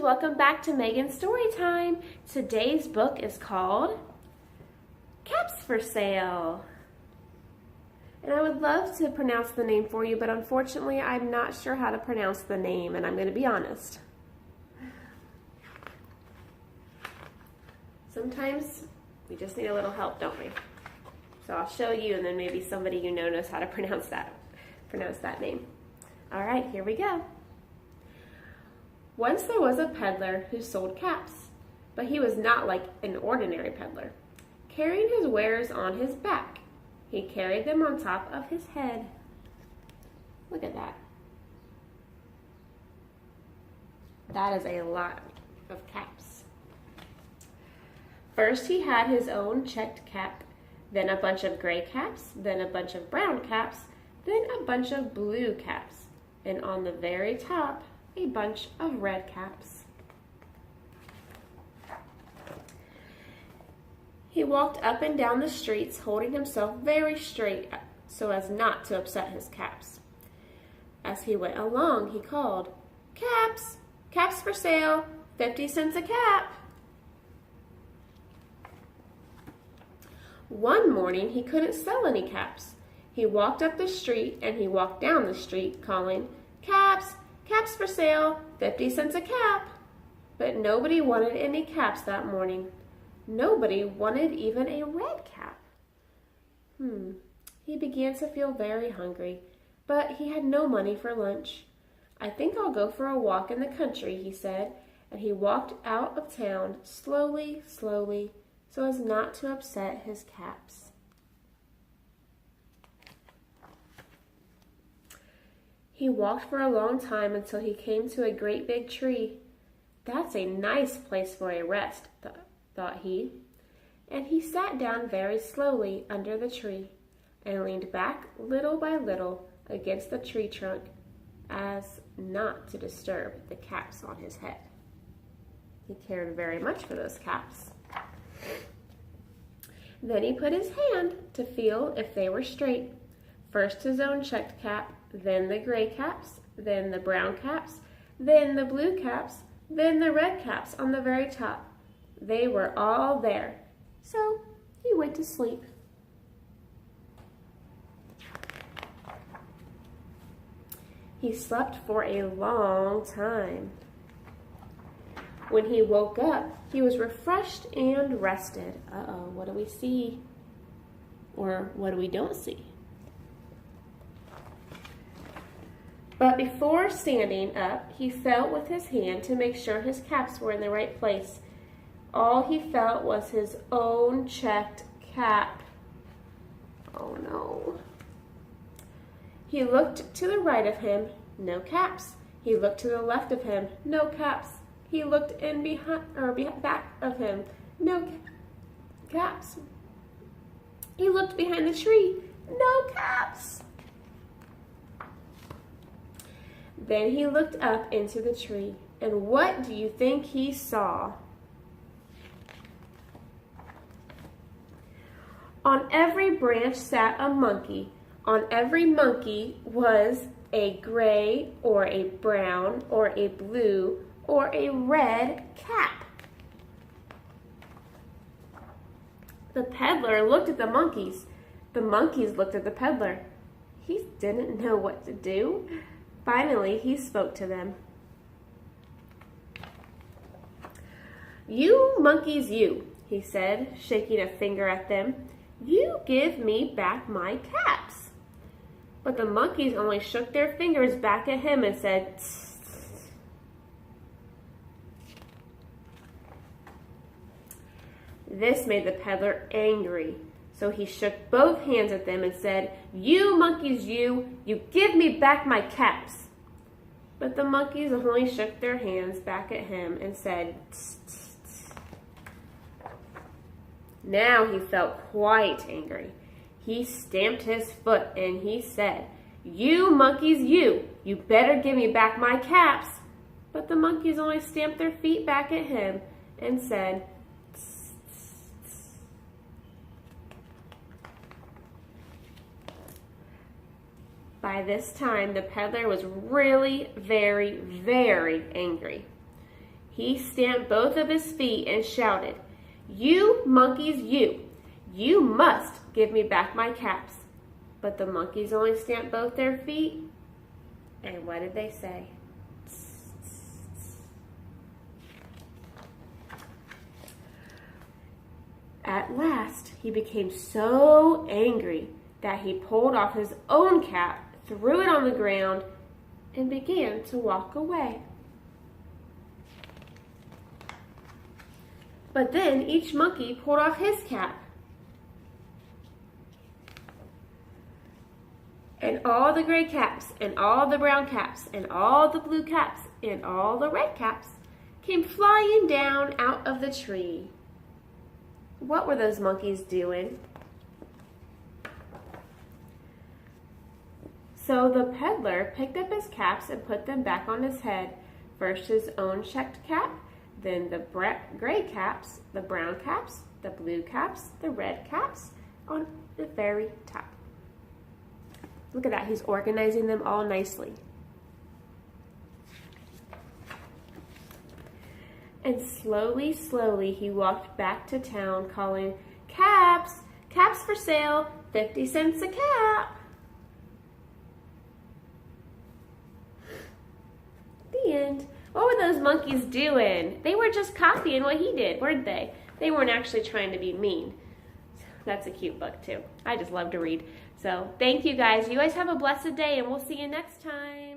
welcome back to Megan's Storytime. Today's book is called Caps for Sale. And I would love to pronounce the name for you, but unfortunately I'm not sure how to pronounce the name, and I'm going to be honest. Sometimes we just need a little help, don't we? So I'll show you, and then maybe somebody you know knows how to pronounce that name. All right, here we go. Once there was a peddler who sold caps, but he was not like an ordinary peddler, carrying his wares on his back. He carried them on top of his head. Look at that. That is a lot of caps. First, he had his own checked cap, then a bunch of gray caps, then a bunch of brown caps, then a bunch of blue caps, and on the very top, a bunch of red caps. He walked up and down the streets, holding himself very straight so as not to upset his caps. As he went along, he called, "Caps! Caps for sale! 50 cents a cap!" One morning, he couldn't sell any caps. He walked up the street and he walked down the street, calling, "Caps! Caps for sale, 50 cents a cap." But nobody wanted any caps that morning. Nobody wanted even a red cap. He began to feel very hungry, but he had no money for lunch. "I think I'll go for a walk in the country," he said, and he walked out of town slowly, slowly, so as not to upset his caps. He walked for a long time until he came to a great big tree. "That's a nice place for a rest," thought he. And he sat down very slowly under the tree and leaned back little by little against the tree trunk as not to disturb the caps on his head. He cared very much for those caps. Then he put his hand to feel if they were straight. First his own checked cap, then the gray caps, then the brown caps, then the blue caps, then the red caps on the very top. They were all there, so he went to sleep. He slept for a long time. When he woke up, he was refreshed and rested. Uh-oh, what do we see? Or what do we don't see? But before standing up, he felt with his hand to make sure his caps were in the right place. All he felt was his own checked cap. Oh no. He looked to the right of him, no caps. He looked to the left of him, no caps. He looked in back of him, no caps. He looked behind the tree, no caps. Then he looked up into the tree, and what do you think he saw? On every branch sat a monkey. On every monkey was a gray or a brown or a blue or a red cap. The peddler looked at the monkeys. The monkeys looked at the peddler. He didn't know what to do. Finally, he spoke to them. "You monkeys, you," he said, shaking a finger at them. "You give me back my caps." But the monkeys only shook their fingers back at him and said, "Tss, tss." This made the peddler angry. So he shook both hands at them and said, "You monkeys, you give me back my caps." But the monkeys only shook their hands back at him and said, "Tss, tss, tss." Now he felt quite angry. He stamped his foot and he said, "You monkeys, you better give me back my caps." But the monkeys only stamped their feet back at him and said, "Tss, tss, tss." By this time, the peddler was really very, very angry. He stamped both of his feet and shouted, "You monkeys, you must give me back my caps." But the monkeys only stamped both their feet. And what did they say? At last, he became so angry that he pulled off his own cap, threw it on the ground, and began to walk away. But then each monkey pulled off his cap. And all the gray caps, and all the brown caps, and all the blue caps, and all the red caps came flying down out of the tree. What were those monkeys doing? So the peddler picked up his caps and put them back on his head. First his own checked cap, then the gray caps, the brown caps, the blue caps, the red caps on the very top. Look at that, he's organizing them all nicely. And slowly, slowly, he walked back to town calling, "Caps, caps for sale, 50 cents a cap." The end. What were those monkeys doing? They were just copying what he did, weren't they? They weren't actually trying to be mean. That's a cute book too. I just love to read. So thank you guys. You guys have a blessed day and we'll see you next time.